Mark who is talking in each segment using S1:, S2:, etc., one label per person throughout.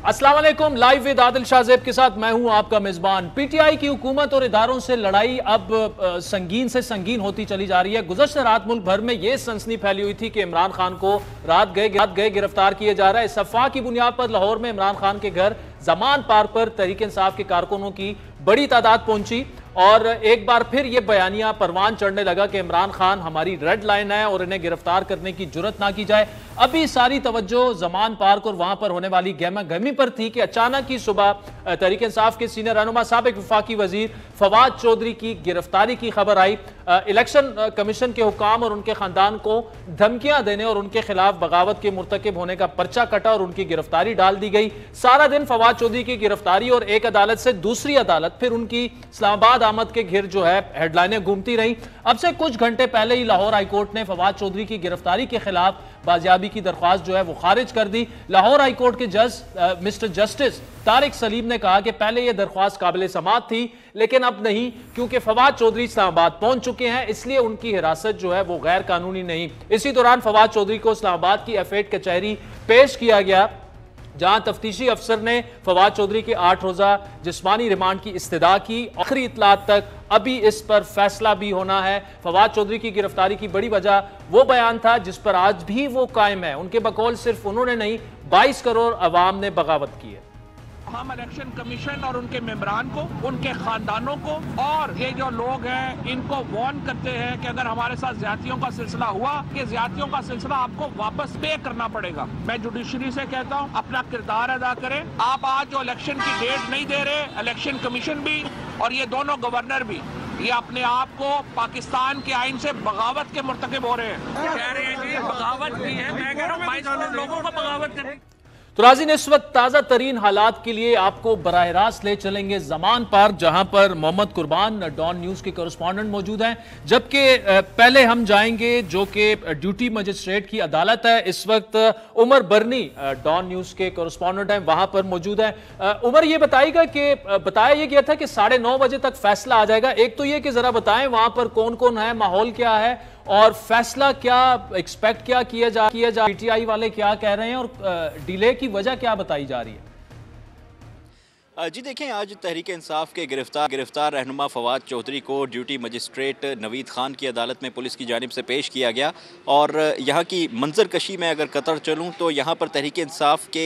S1: अस्सलाम वालेकुम। Live with Adil Shahzeb के साथ मैं हूं आपका मेजबान। पीटीआई की हुकूमत और इदारों से लड़ाई अब संगीन से संगीन होती चली जा रही है। गुज़श्ता रात मुल्क भर में यह सनसनी फैली हुई थी कि इमरान खान को रात गए गिरफ्तार किए जा रहा है। इस अफवाह की बुनियाद पर लाहौर में इमरान खान के घर जमान पार्क पर तहरीक इंसाफ के कारकुनों की बड़ी तादाद पहुंची और एक बार फिर यह बयानिया परवान चढ़ने लगा कि इमरान खान हमारी रेड लाइन है और इन्हें गिरफ्तार करने की जुर्रत ना की जाए। अभी सारी तवज्जो जमान पार्क और वहां पर होने वाली गहमा गहमी पर थी कि अचानक ही सुबह तहरीक इंसाफ के सीनियर रहनुमा साबिक वफाकी वजीर फवाद चौधरी की गिरफ्तारी की खबर आई। इलेक्शन कमीशन के हुकाम और उनके खानदान को धमकियां देने और उनके खिलाफ बगावत के मुर्तकिब होने का पर्चा कटा और उनकी गिरफ्तारी डाल दी गई। सारा दिन फवाद चौधरी की गिरफ्तारी और एक अदालत से दूसरी अदालत, फिर उनकी इस्लामाबाद आमद के घिर जो है हेडलाइनें घूमती रही। अब से कुछ घंटे पहले ही लाहौर हाईकोर्ट ने फवाद चौधरी की गिरफ्तारी के खिलाफ बाजियाबी की दरख्वास्त जो है वो खारिज कर दी। लाहौर हाईकोर्ट के जज मिस्टर जस्टिस तारिक सलीम ने कहा कि पहले यह दरख्वास्त काबिल समाअत थी, लेकिन अब नहीं, क्योंकि फवाद चौधरी इस्लामाबाद पहुंच चुके हैं, इसलिए उनकी हिरासत जो है वो गैर कानूनी नहीं। इसी दौरान फवाद चौधरी को इस्लामाबाद की F8 कचहरी पेश किया गया, जहां तफ्तीशी अफसर ने फवाद चौधरी के 8 रोजा जिस्मानी रिमांड की इस्तदा की। आखिरी इतलात तक अभी इस पर फैसला भी होना है। फवाद चौधरी की गिरफ्तारी की बड़ी वजह वो बयान था जिस पर आज भी वो कायम है। उनके बकौल सिर्फ उन्होंने नहीं, 22 करोड़ अवाम ने बगावत की है।
S2: हम इलेक्शन कमीशन और उनके मेंबरान को, उनके खानदानों को और ये जो लोग हैं इनको वार्न करते हैं कि अगर हमारे साथ ज्यादतियों का सिलसिला हुआ, कि ज्यादतियों का सिलसिला आपको वापस पे करना पड़ेगा। मैं जुडिशरी से कहता हूँ अपना किरदार अदा करें। आप आज जो इलेक्शन की डेट नहीं दे रहे, इलेक्शन कमीशन भी और ये दोनों गवर्नर भी, ये अपने आप को पाकिस्तान के आइन से बगावत के मुर्तकिब हो रहे हैं। कह रहे हैं जी बगावत की है, मैं कह रहा हूँ 22 करोड़ लोगों को बगावत करें।
S1: तो नाज़रीन, इस वक्त ताज़ा तरीन हालात के लिए आपको बराह रास्त ले चलेंगे जमान पार्क, जहां पर मोहम्मद कुर्बान डॉन न्यूज़ के कॉरेस्पॉन्डेंट मौजूद हैं। जबकि पहले हम जाएंगे जो कि ड्यूटी मजिस्ट्रेट की अदालत है। इस वक्त उमर बरनी डॉन न्यूज़ के कॉरेस्पॉन्डेंट हैं, वहां पर मौजूद हैं। उमर, ये बताइएगा कि बताया ये गया था कि 9:30 बजे तक फैसला आ जाएगा। एक तो ये कि जरा बताएं वहां पर कौन कौन है, माहौल क्या है और फैसला क्या एक्सपेक्ट क्या किया जा पीटीआई वाले क्या कह रहे हैं और डिले की वजह क्या बताई जा रही है?
S3: जी देखें, आज तहरीक इंसाफ के गिरफ्तार रहनुमा फवाद चौधरी को ड्यूटी मजिस्ट्रेट नवीद खान की अदालत में पुलिस की जानिब से पेश किया गया। और यहाँ की मंजर कशी में अगर कतर चलूँ तो यहाँ पर तहरीक इंसाफ के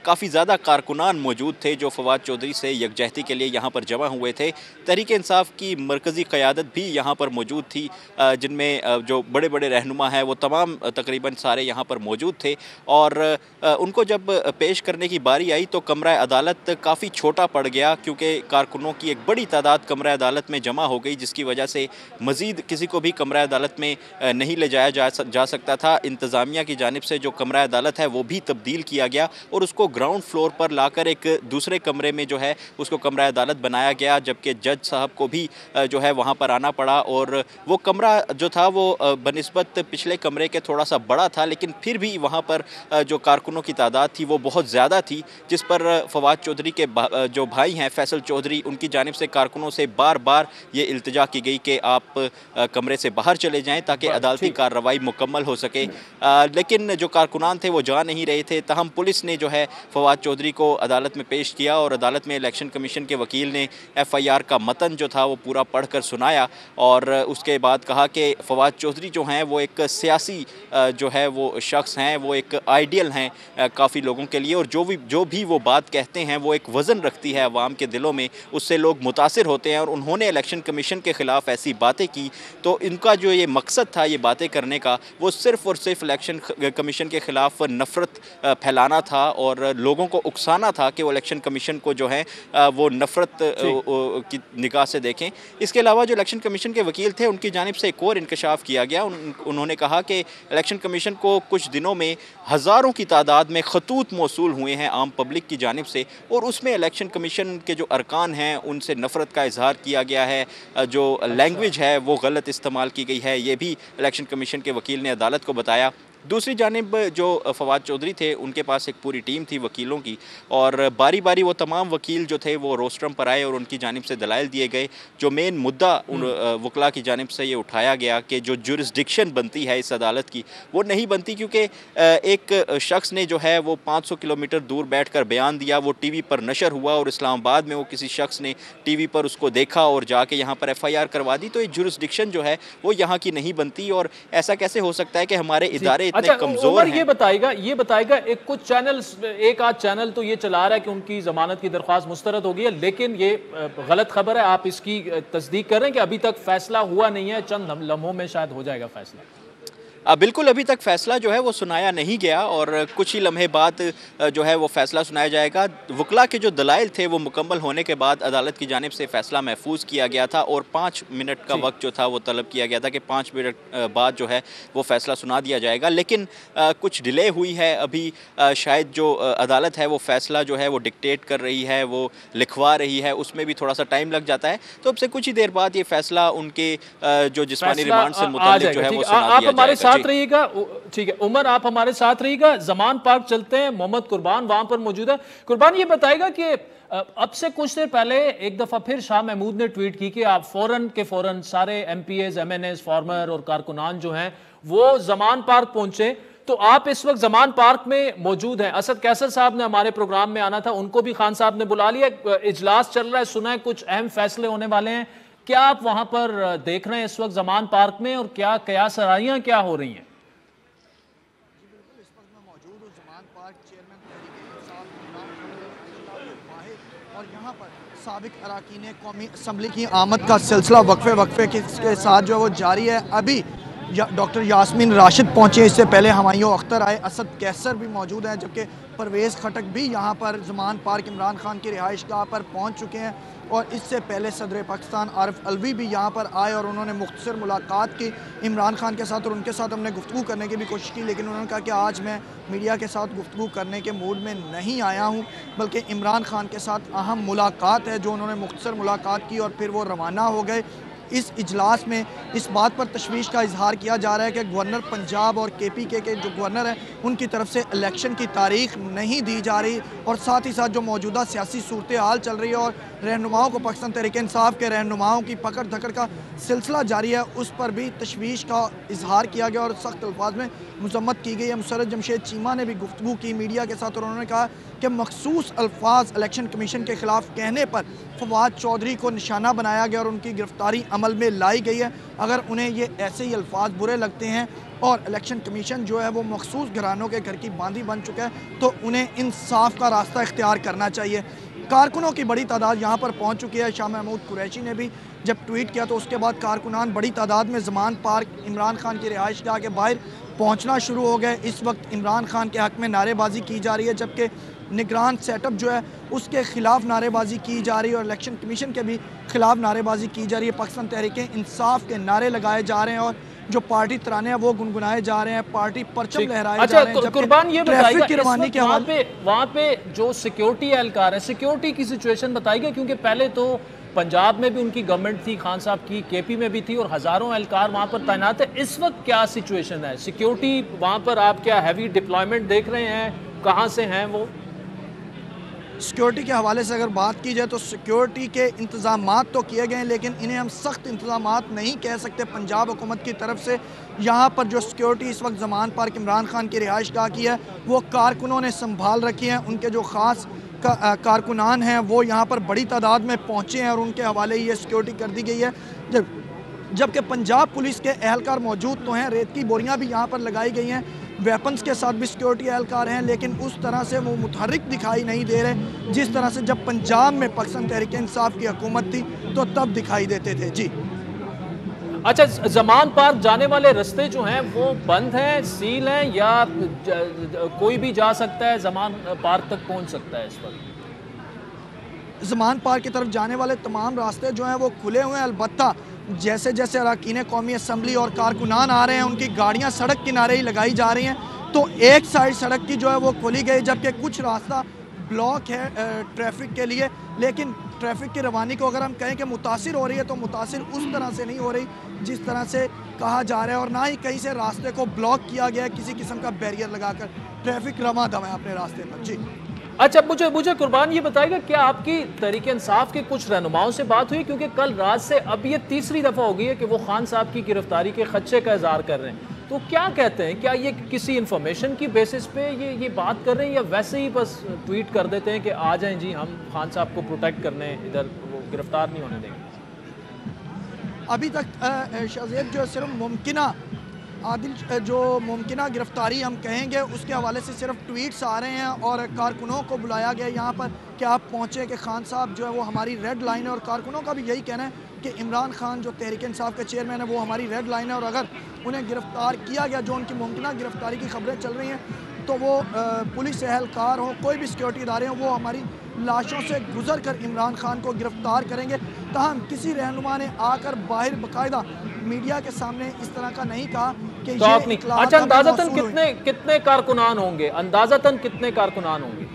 S3: काफ़ी ज़्यादा कारकुनान मौजूद थे जो फवाद चौधरी से यकजहती के लिए यहाँ पर जमा हुए थे। तहरीक इंसाफ की मरकज़ी क़यादत भी यहाँ पर मौजूद थी, जिनमें जो बड़े बड़े रहनुमा हैं वो तमाम तकरीबन सारे यहाँ पर मौजूद थे। और उनको जब पेश करने की बारी आई तो कमरा अदालत काफ़ी छोटा पड़ गया, क्योंकि कारकुनों की एक बड़ी तादाद कमरा अदालत में जमा हो गई, जिसकी वजह से मज़ीद किसी को भी कमरा अदालत में नहीं ले जाया जा सकता था। इंतज़ामिया की जानिब से जो कमरा अदालत है वो भी तब्दील किया गया और उसको ग्राउंड फ्लोर पर लाकर एक दूसरे कमरे में जो है उसको कमरा अदालत बनाया गया, जबकि जज साहब को भी जो है वहाँ पर आना पड़ा। और वो कमरा जो था वो बनिस्बत पिछले कमरे के थोड़ा सा बड़ा था, लेकिन फिर भी वहाँ पर जो कारकुनों की तादाद थी वो बहुत ज़्यादा थी, जिस पर फवाद चौधरी के जो भाई हैं फैसल चौधरी, उनकी जानिब से कारकुनों से बार बार ये इल्तिजा की गई कि आप कमरे से बाहर चले जाएं ताकि अदालती कार्रवाई मुकम्मल हो सके। लेकिन जो कारकुनान थे वो जा नहीं रहे थे। तहम पुलिस ने जो है फवाद चौधरी को अदालत में पेश किया और अदालत में इलेक्शन कमीशन के वकील ने FIR का मतन जो था वो पूरा पढ़ कर सुनाया और उसके बाद कहा कि फवाद चौधरी जो हैं वो एक सियासी जो है वो शख्स हैं, वो एक आइडियल हैं काफ़ी लोगों के लिए, और जो भी वो बात कहते हैं वो एक वज़न रखती है अवाम के दिलों में, उससे लोग मुतासिर होते हैं। और उन्होंने इलेक्शन कमीशन के ख़िलाफ़ ऐसी बातें की तो इनका जो ये मकसद था ये बातें करने का वो सिर्फ़ और सिर्फ इलेक्शन कमीशन के ख़िलाफ़ नफ़रत फैलाना था और लोगों को उकसाना था कि वो इलेक्शन कमीशन को जो है वो नफ़रत की निगाह से देखें। इसके अलावा जो इलेक्शन कमीशन के वकील थे उनकी जानिब से एक और इंकशाफ किया गया। उन्होंने कहा कि इलेक्शन कमीशन को कुछ दिनों में हज़ारों की तादाद में खतूत मौसूल हुए हैं आम पब्लिक की जानिब से, और उसमें इलेक्शन कमीशन के जो अरकान हैं उनसे नफ़रत का इजहार किया गया है, जो लैंग्वेज है वो गलत इस्तेमाल की गई है। ये भी इलेक्शन कमीशन के वकील ने अदालत को बताया। दूसरी जानिब जो फवाद चौधरी थे उनके पास एक पूरी टीम थी वकीलों की, और बारी बारी वो तमाम वकील जो थे वो रोस्ट्रम पर आए और उनकी जानिब से दलाइल दिए गए। जो मेन मुद्दा उन वकला की जानिब से ये उठाया गया कि जो जुरिस्डिक्शन बनती है इस अदालत की वो नहीं बनती, क्योंकि एक शख्स ने जो है वो 500 किलोमीटर दूर बैठकर बयान दिया, वो टीवी पर नशर हुआ और इस्लामाबाद में वो किसी शख्स ने टीवी पर उसको देखा और जाके यहाँ पर FIR करवा दी। तो ये जुरिस्डिक्शन जो है वो यहाँ की नहीं बनती, और ऐसा कैसे हो सकता है कि हमारे इदारे इतने कमजोर हैं।
S1: ये बताएगा एक कुछ चैनल, एक आध चैनल तो ये चला रहा है कि उनकी जमानत की दरख्वास्त मुस्तरद हो गई है, लेकिन ये गलत खबर है। आप इसकी तस्दीक कर रहे हैं कि अभी तक फैसला हुआ नहीं है, चंद लम्हों में शायद हो जाएगा फैसला?
S3: बिल्कुल, अभी तक फ़ैसला जो है वो सुनाया नहीं गया और कुछ ही लम्हे बाद जो है वो फ़ैसला सुनाया जाएगा। वकला के जो दलाइल थे वो मुकम्मल होने के बाद अदालत की जानिब से फ़ैसला महफूज किया गया था और 5 मिनट का वक्त जो था वो तलब किया गया था कि 5 मिनट बाद जो है वो फ़ैसला सुना दिया जाएगा। लेकिन कुछ डिले हुई है अभी, शायद जो अदालत है वो फ़ैसला जो है वो डिक्टेट कर रही है, वो लिखवा रही है, उसमें भी थोड़ा सा टाइम लग जाता है। तो अब से कुछ ही देर बाद ये फ़ैसला उनके जो जिस्मानी रिमांड से मुताल्लिक जो है वो सुना दिया जाएगा।
S1: साथ रहिएगा, ठीक है उमर, आप हमारे साथ रहिएगा। जमान पार्क चलते हैं, मोहम्मद कुर्बान वहां पर मौजूद है। कुर्बान, ये बताएगा कि अब से कुछ देर पहले एक दफा फिर शाह महमूद ने ट्वीट की कि आप फौरन के फौरन सारे MPAs, MNAs, फार्मर और कारकुनान जो हैं वो जमान पार्क पहुंचे। तो आप इस वक्त जमान पार्क में मौजूद हैं। असद कैसर साहब ने हमारे प्रोग्राम में आना था, उनको भी खान साहब ने बुला लिया। इजलास चल रहा है, सुना है कुछ अहम फैसले होने वाले हैं। क्या आप वहां पर देख रहे हैं इस वक्त जमान पार्क में, और क्या कयास आराइयां क्या हो रही हैं?
S4: और यहाँ पर साबिक अरकान कौमी असम्बली की आमद का सिलसिला वक्फे के साथ जो है वो जारी है। अभी डॉक्टर यास्मीन राशिद पहुँचे, इससे पहले हुमायूं अख्तर आए, असद कैसर भी मौजूद हैं, जबकि परवेज़ खटक भी यहाँ पर ज़मान पार्क इमरान खान की रिहाइश गाह पर पहुँच चुके हैं। और इससे पहले सदर पाकिस्तान आरिफ अलवी भी यहाँ पर आए और उन्होंने मुख्तसर मुलाकात की इमरान खान के साथ, और उनके साथ हमने गुफ्तगू करने की भी कोशिश की, लेकिन उन्होंने कहा कि आज मैं मीडिया के साथ गुफ्तगू करने के मूड में नहीं आया हूँ, बल्कि इमरान खान के साथ अहम मुलाकात है। जो उन्होंने मुख्तसर मुलाकात की और फिर वो रवाना हो गए। इस इजलास में इस बात पर तशवीश का इजहार किया जा रहा है कि गवर्नर पंजाब और KPK के जो गवर्नर हैं उनकी तरफ से इलेक्शन की तारीख नहीं दी जा रही, और साथ ही साथ जो मौजूदा सियासी सूरत हाल चल रही है और रहनुमाओं को, पाकिस्तान तहरीक इंसाफ के रहनुमाओं की पकड़ धकड़ का सिलसिला जारी है, उस पर भी तशवीश का इजहार किया गया और सख्त अल्फाज में मजम्मत की गई है। मुसर्रत जमशेद चीमा ने भी गुफ्तगू की मीडिया के साथ और उन्होंने कहा कि मखसूस अल्फाज इलेक्शन कमीशन के खिलाफ कहने पर फवाद चौधरी को निशाना बनाया गया और उनकी गिरफ्तारी अमल में लाई गई है। अगर उन्हें ये ऐसे ही अल्फाज बुरे लगते हैं और इलेक्शन कमीशन जो है वो मखसूस घरानों के घर की बांदी बन चुका है, तो उन्हें इंसाफ का रास्ता इख्तियार करना चाहिए। कारकुनों की बड़ी तादाद यहाँ पर पहुँच चुकी है। शाह महमूद कुरैशी ने भी जब ट्वीट किया तो उसके बाद कारकुनान बड़ी तादाद में ज़मान पार्क इमरान खान की रिहाइश गाह के बाहर पहुँचना शुरू हो गए। इस वक्त इमरान खान के हक़ में नारेबाजी की जा रही है, जबकि निगरान सेटअप जो है उसके ख़िलाफ़ नारेबाजी की जा रही है और इलेक्शन कमीशन के भी ख़िलाफ़ नारेबाजी की जा रही है। पाकिस्तान तहरीक इंसाफ के नारे लगाए जा रहे हैं और जो पार्टी तराने हैं वो गुनगुनाए जा रहे हैं, पार्टी परचम लहराए जा रहे हैं।
S1: कुर्बान, ये बताइएगा वहाँ पे जो सिक्योरिटी एहलकार है, सिक्योरिटी की सिचुएशन बताइएगा, क्योंकि पहले तो पंजाब में भी उनकी गवर्नमेंट थी, खान साहब की, KP में भी थी और हज़ारों एहलकार वहाँ पर तैनात है। इस वक्त क्या सिचुएशन है सिक्योरिटी वहाँ पर? आप क्या हैवी डिप्लॉयमेंट देख रहे हैं? कहाँ से हैं वो?
S4: सिक्योरिटी के हवाले से अगर बात की जाए तो सिक्योरिटी के इंतज़ामात तो किए गए हैं, लेकिन इन्हें हम सख्त इंतज़ामात नहीं कह सकते पंजाब हुकूमत की तरफ से। यहाँ पर जो सिक्योरिटी इस वक्त ज़मान पार्क इमरान खान की रिहाइश गाह की है वो कारकुनों ने संभाल रखी है। उनके जो ख़ास कारकुनान हैं वो यहाँ पर बड़ी तादाद में पहुँचे हैं और उनके हवाले ये सिक्योरिटी कर दी गई है। जबकि पंजाब पुलिस के एहलकार मौजूद तो हैं, रेत की बोरियाँ भी यहाँ पर लगाई गई हैं, वेपन्स के साथ भी सिक्योरिटी एहलकार हैं, लेकिन उस तरह से वो मुतहरिक दिखाई नहीं दे रहे जिस तरह से जब पंजाब में पाकिस्तान तहरीक इंसाफ की हुकूमत थी तो तब दिखाई देते थे। जी
S1: अच्छा, ज़मान पार्क जाने वाले रास्ते जो हैं वो बंद हैं, सील हैं, या कोई भी जा सकता है ज़मान पार्क तक पहुंच सकता है? इस वक्त
S4: ज़मान पार्क की तरफ जाने वाले तमाम रास्ते जो हैं वो खुले हुए हैं। अलबत्ता जैसे जैसे अरकान कौमी असम्बली और कारकुनान आ रहे हैं उनकी गाड़ियां सड़क किनारे ही लगाई जा रही हैं, तो एक साइड सड़क की जो है वो खोली गई, जबकि कुछ रास्ता ब्लॉक है ट्रैफिक के लिए। लेकिन ٹریفک کی روانی کو اگر ہم کہیں کہ متاثر ہو رہی ہے تو متاثر اس طرح سے نہیں ہو رہی جس طرح سے کہا جا رہا ہے، اور نہ ہی کہیں سے راستے کو بلاک کیا گیا ہے کسی قسم کا بیریئر لگا کر، ٹریفک رواں دواں ہے اپنے راستے پر۔ جی
S1: اچھا، مجھے قربان یہ بتائے گا، کیا آپ کی تحریک انصاف کے کچھ رہنماؤں سے بات ہوئی؟ کیونکہ کل رات سے اب یہ تیسری دفعہ ہو گئی ہے کہ وہ خان صاحب کی گرفتاری کے خدشے کا اظہار کر رہے ہیں، تو کیا کہتے ہیں؟ کیا یہ کسی انفارمیشن کی بیسس پہ یہ بات کر رہے ہیں، یا ویسے ہی بس ٹویٹ کر دیتے ہیں کہ آ جائیں جی ہم خان صاحب کو پروٹیکٹ کرنے ادھر، وہ گرفتار نہیں ہونے دیں گے؟
S4: ابھی تک شاہزیب جو صرف ممکنہ عادل جو ممکنہ گرفتاری ہم کہیں گے اس کے حوالے سے صرف ٹویٹس آ رہے ہیں، اور کارکنوں کو بلایا گیا یہاں پر کہ آپ پہنچے کہ خان صاحب جو ہے وہ ہماری ریڈ لائن ہے، اور کارکنوں کا بھی یہی کہنا ہے کہ عمران خان جو تحریک انصاف کے چیئرمین ہیں وہ ہماری ریڈ لائن ہے، اور اگر انہیں گرفتار کیا گیا، جو ان کی ممکنہ گرفتاری کی خبریں چل رہی ہیں، تو وہ پولیس اہلکار ہوں، کوئی بھی سیکیورٹی ادارے ہوں، وہ ہماری لاشوں سے گزر کر عمران خان کو گرفتار کریں گے۔ تاہم کسی رہنما نے آ کر باہر باقاعدہ میڈیا کے سامنے اس طرح کا نہیں کہا کہ یہ اطلاعات
S1: اچھا، اندازتاً
S4: موصول ہوئی۔
S1: کتنے کارکنان ہوں گے؟ اندازتاً کتنے کارکنان ہوں گے؟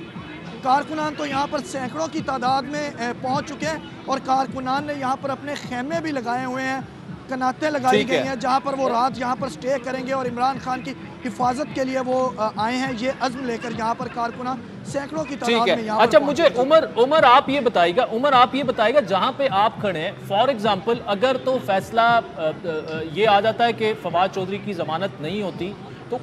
S4: کارکنان تو یہاں پر سینکڑوں کی تعداد میں پہنچ چکے ہیں، اور کارکنان نے یہاں پر اپنے خیمے بھی لگائے ہوئے ہیں، کناتیں لگائی گئی ہیں جہاں پر وہ رات یہاں پر سٹے کریں گے، اور عمران خان کی حفاظت کے لیے وہ آئے ہیں یہ عزم لے کر یہاں پر کارکنان سینکڑوں کی تعداد میں یہاں پر۔
S1: اچھا، مجھے عمر آپ یہ بتائیے گا جہاں پہ آپ کھڑے ہیں، فار ایگزامپل اگر تو فیصلہ یہ آ جاتا ہے کہ فواد چودھری کی ضمانت نہیں ہوتی، تو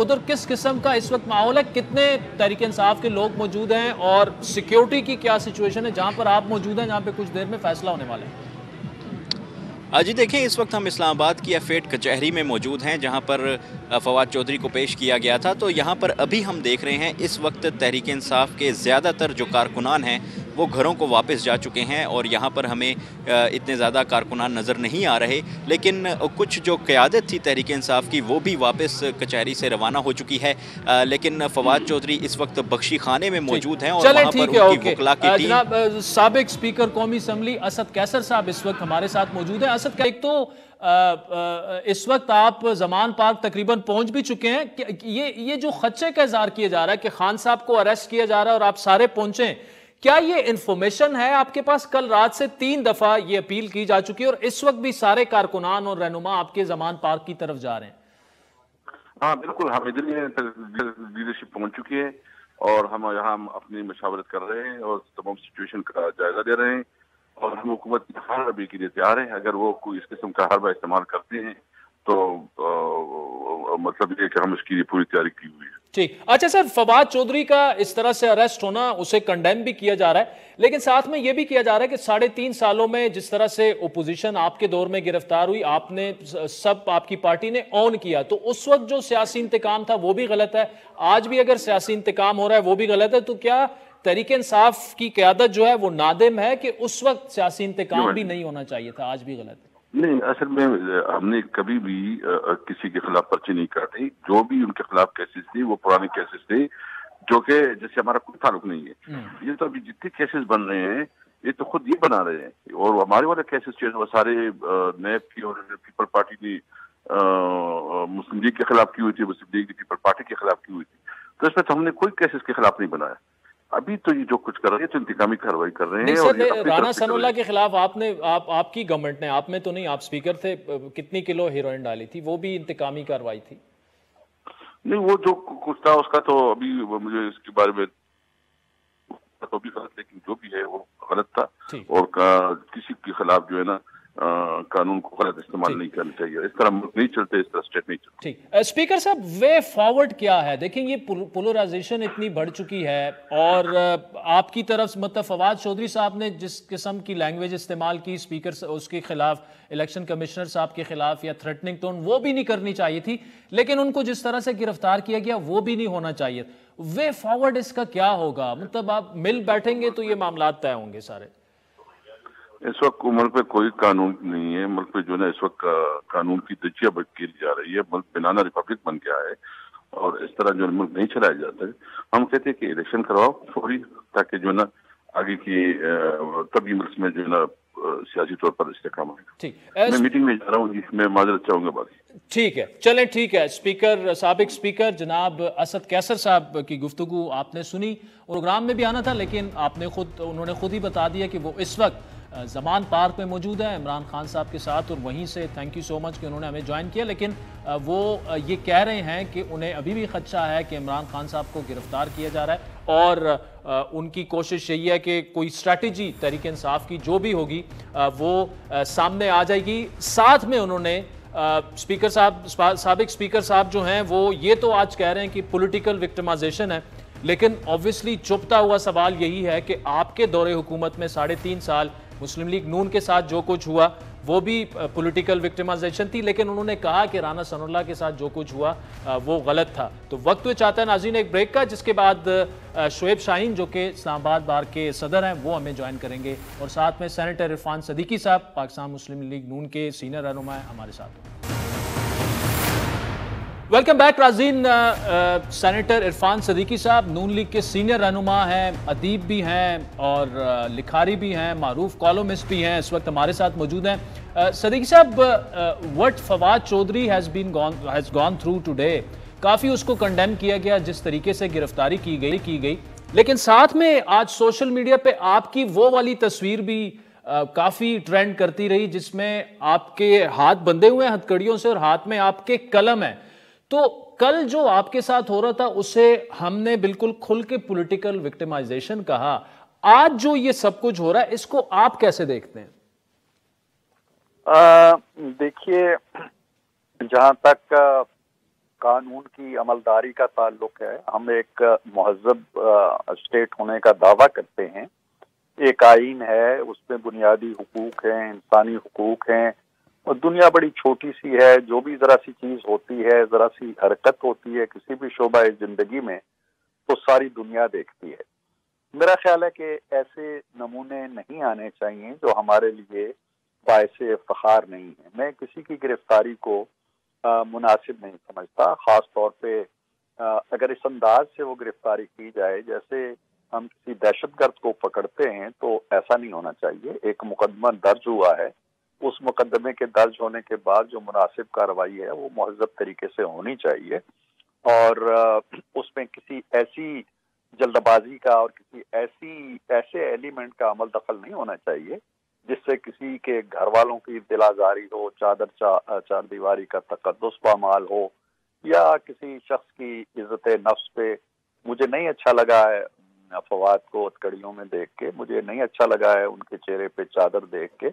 S1: ادھر کس قسم کا اس وقت ماحول ہے؟ کتنے تحریک انصاف کے لوگ موجود ہیں، اور سیکیورٹی کی کیا سچویشن ہے جہاں پر آپ موجود ہیں، جہاں پہ کچھ دیر میں فیصلہ ہونے والا ہے؟
S3: جی دیکھیں، اس وقت ہم اسلام آباد کی F8 کچہری میں موجود ہیں جہاں پر فواد چودھری کو پیش کیا گیا تھا، تو یہاں پر ابھی ہم دیکھ رہے ہیں اس وقت تحریک انصاف کے زیادہ تر جو کارکنان ہیں وہ گھروں کو واپس جا چکے ہیں، اور یہاں پر ہمیں اتنے زیادہ کارکنان نظر نہیں آ رہے، لیکن کچھ جو قیادت تھی تحریک انصاف کی وہ بھی واپس کچہری سے روانہ ہو چکی ہے، لیکن فواد چودھری اس وقت بخشی خانے میں موجود ہیں، اور وہاں پر ان کی وکلا کی ٹیم۔
S1: جناب سابق اسپیکر قومی اسمبلی اسد کیسر صاحب اس وقت ہمارے ساتھ موجود ہیں۔ اسد، ایک تو اس وقت آپ زمان پارک تقریباً پہنچ بھی چکے ہیں، یہ جو خدشے کا اظہار کیا جا رہا ہے کہ خان صاحب کو اریسٹ کیا جا رہا ہے اور آپ سارے پہنچے، کیا یہ انفارمیشن ہے آپ کے پاس؟ کل رات سے 3 دفعہ یہ اپیل کی جا چکی ہے، اور اس وقت بھی سارے کارکنان اور رہنما آپ کے زمان پارک کی طرف جا رہے ہیں۔
S5: ہاں بالکل، ہم ادھر لیڈرشپ پہنچ چکی ہے، اور ہم یہاں اپنی مشاورت کر رہے ہیں اور تمام سچویشن کا جائزہ لے رہے ہیں، اور ہم حکومت کی ہر حربے کے لیے تیار ہیں۔ اگر وہ کوئی اس قسم کا حربہ استعمال کرتے ہیں تو مطلب یہ کہ ہم اس کی پوری تیاری کی ہوئی ہے۔
S1: ٹھیک۔ اچھا سر، فواد چودھری کا اس طرح سے اریسٹ ہونا، اسے کنڈیم بھی کیا جا رہا ہے، لیکن ساتھ میں یہ بھی کیا جا رہا ہے کہ 3.5 سالوں میں جس طرح سے اپوزیشن آپ کے دور میں گرفتار ہوئی، آپ نے آپ کی پارٹی نے اون کیا، تو اس وقت جو سیاسی انتقام تھا وہ بھی غلط ہے، آج بھی اگر سیاسی انتقام ہو رہا ہے وہ بھی غلط ہے، تو کیا تحریک انصاف کی قیادت جو ہے وہ نادم ہے کہ اس وقت سیاسی انتقام بھی نہیں ہونا چاہیے تھا، آج بھی غلط ہے؟
S5: نہیں، اصل میں ہم نے کبھی بھی کسی کے خلاف پرچے نہیں کاٹے، جو بھی ان کے خلاف کیسز تھے وہ پرانے کیسز تھے، جو کہ جیسے ہمارا کوئی تعلق نہیں ہے۔ یہ تو ابھی جتنے کیسز بن رہے ہیں یہ تو خود یہ بنا رہے ہیں، اور ہمارے والے کیسز جو ہے وہ سارے نیب کی اور پیپل پارٹی نے مسلم لیگ کے خلاف کی ہوئی تھی، مسلم لیگ نے پیپل پارٹی کے خلاف کی ہوئی تھی، تو اس میں تو ہم نے کوئی کیسز کے خلاف نہیں بنایا۔ ابھی تو یہ جو کچھ کر رہے ہیں تو انتقامی کارروائی کر رہے ہیں۔ اور
S1: رانا ثناء اللہ کے خلاف آپ کی گورنمنٹ نے، آپ میں تو نہیں، آپ اسپیکر تھے، کتنی کلو ہیروئن ڈالی تھی، وہ بھی انتقامی کارروائی تھی؟
S5: نہیں، وہ جو کچھ تھا اس کا تو ابھی مجھے اس کے بارے میں تو بھی غلط، لیکن جو بھی ہے وہ غلط تھا، اور کسی کے خلاف جو ہے نا قانون کو غلط استعمال نہیں کرنا چاہیے۔ اس طرح ملک نہیں چلتے، اس طرح اسٹیٹ نہیں چلتے۔
S1: ٹھیک۔ اسپیکر صاحب، وے فارورڈ کیا ہے؟ دیکھیں یہ پولرائزیشن اتنی بڑھ چکی ہے، اور آپ کی طرف مطلب فواد چودھری صاحب نے جس قسم کی لینگویج استعمال کی اسپیکر اس کے خلاف، الیکشن کمشنر صاحب کے خلاف، یا تھریٹننگ ٹون، وہ بھی نہیں کرنی چاہیے تھی، لیکن ان کو جس طرح سے گرفتار کیا گیا وہ بھی نہیں ہونا چاہیے۔ وے فارورڈ اس کا کیا ہوگا؟ مطلب آپ مل بیٹھیں گے تو یہ معاملات طے ہوں گے سارے؟
S5: اس وقت ملک پہ کوئی قانون نہیں ہے، ملک پہ جو ہے نا اس وقت قانون کی دجیا کی جا رہی ہے، ملک بنانا ریپبلک بن گیا ہے، اور اس طرح جو ملک نہیں چلایا جاتا ہے۔ ہم کہتے ہیں کہ الیکشن کرواؤ فوری، تاکہ جو ہے نا آگے کی تبھی ملک میں جو ہے نا सियासी तौर पर इस्तेकाम आएगा।
S1: ठीक,
S5: मैं मीटिंग में जा रहा हूँ जी, मैं माजरत चाहूंगा बाकी।
S1: ठीक है, चलें, ठीक है। स्पीकर, साबिक स्पीकर जनाब असद कैसर साहब की गुफ्तगू आपने सुनी। प्रोग्राम में भी आना था, लेकिन उन्होंने खुद ही बता दिया कि वो इस वक्त ज़मान पार्क में मौजूद है इमरान खान साहब के साथ, और वहीं से थैंक यू सो मच कि उन्होंने हमें ज्वाइन किया। लेकिन वो ये कह रहे हैं कि उन्हें अभी भी खदशा है कि इमरान खान साहब को गिरफ्तार किया जा रहा है, और उनकी कोशिश यही है कि कोई स्ट्रैटेजी तहरीक इंसाफ की जो भी होगी वो सामने आ जाएगी। साथ में उन्होंने स्पीकर साहब, साबिक स्पीकर साहब जो हैं वो ये तो आज कह रहे हैं कि पॉलिटिकल विक्टिमाइजेशन है, लेकिन ऑब्वियसली चुभता हुआ सवाल यही है कि आपके दौरे हुकूमत में 3.5 साल मुस्लिम लीग नून के साथ जो कुछ हुआ वो भी पॉलिटिकल विक्टिमाइजेशन थी, लेकिन उन्होंने कहा कि राना सनाउल्लाह के साथ जो कुछ हुआ वो गलत था। तो वक्त में चाहता है नाज़रीन एक ब्रेक का, जिसके बाद शोएब शाहीन जो कि इस्लामाबाद बार के सदर हैं वो हमें ज्वाइन करेंगे, और साथ में सेनेटर इरफान सदीकी साहब पाकिस्तान मुस्लिम लीग नून के सीनियर रहनुमा हैं हमारे साथ। वेलकम बैक नाज़रीन। सेनेटर इरफान सदीकी साहब नून लीग के सीनियर रहनुमा हैं, अदीब भी हैं और लिखारी भी हैं, मारूफ कॉलमिस्ट भी हैं, इस वक्त हमारे साथ मौजूद हैं। सदीकी साहब, what Fawad Chaudhry has gone through today, काफ़ी उसको कंडेम किया गया जिस तरीके से गिरफ्तारी की गई, लेकिन साथ में आज सोशल मीडिया पे आपकी वो वाली तस्वीर भी काफ़ी ट्रेंड करती रही जिसमें आपके हाथ बंधे हुए हैं हथकड़ियों से और हाथ में आपके कलम है। तो कल जो आपके साथ हो रहा था उसे हमने बिल्कुल खुल के पॉलिटिकल विक्टिमाइजेशन कहा। आज जो ये सब कुछ हो रहा है इसको आप कैसे देखते हैं?
S6: देखिए, जहां तक कानून की अमलदारी का ताल्लुक है, हम एक महज़ब स्टेट होने का दावा करते हैं। एक आईन है, उसमें बुनियादी हुकूक हैं, इंसानी हुकूक हैं, और दुनिया बड़ी छोटी सी है। जो भी जरा सी चीज होती है, जरा सी हरकत होती है किसी भी शोबा जिंदगी में, तो सारी दुनिया देखती है। मेरा ख्याल है कि ऐसे नमूने नहीं आने चाहिए जो हमारे लिए बायस इफ्तिखार नहीं है। मैं किसी की गिरफ्तारी को मुनासिब नहीं समझता, खास तौर पे अगर इस अंदाज से वो गिरफ्तारी की जाए जैसे हम किसी दहशतगर्द को पकड़ते हैं, तो ऐसा नहीं होना चाहिए। एक मुकदमा दर्ज हुआ है, उस मुकदमे के दर्ज होने के बाद जो मुनासिब कार्रवाई है वो महज़ब तरीके से होनी चाहिए, और उसमें किसी ऐसी जल्दबाजी का और किसी ऐसे एलिमेंट का अमल दखल नहीं होना चाहिए जिससे किसी के घर वालों की दिलाजारी हो, चार दीवारी का तकद्दुस पामाल हो, या किसी शख्स की इज्जत नफ्स पे। मुझे नहीं अच्छा लगा है फवाद को हथकड़ियों में देख के, मुझे नहीं अच्छा लगा है उनके चेहरे पे चादर देख के।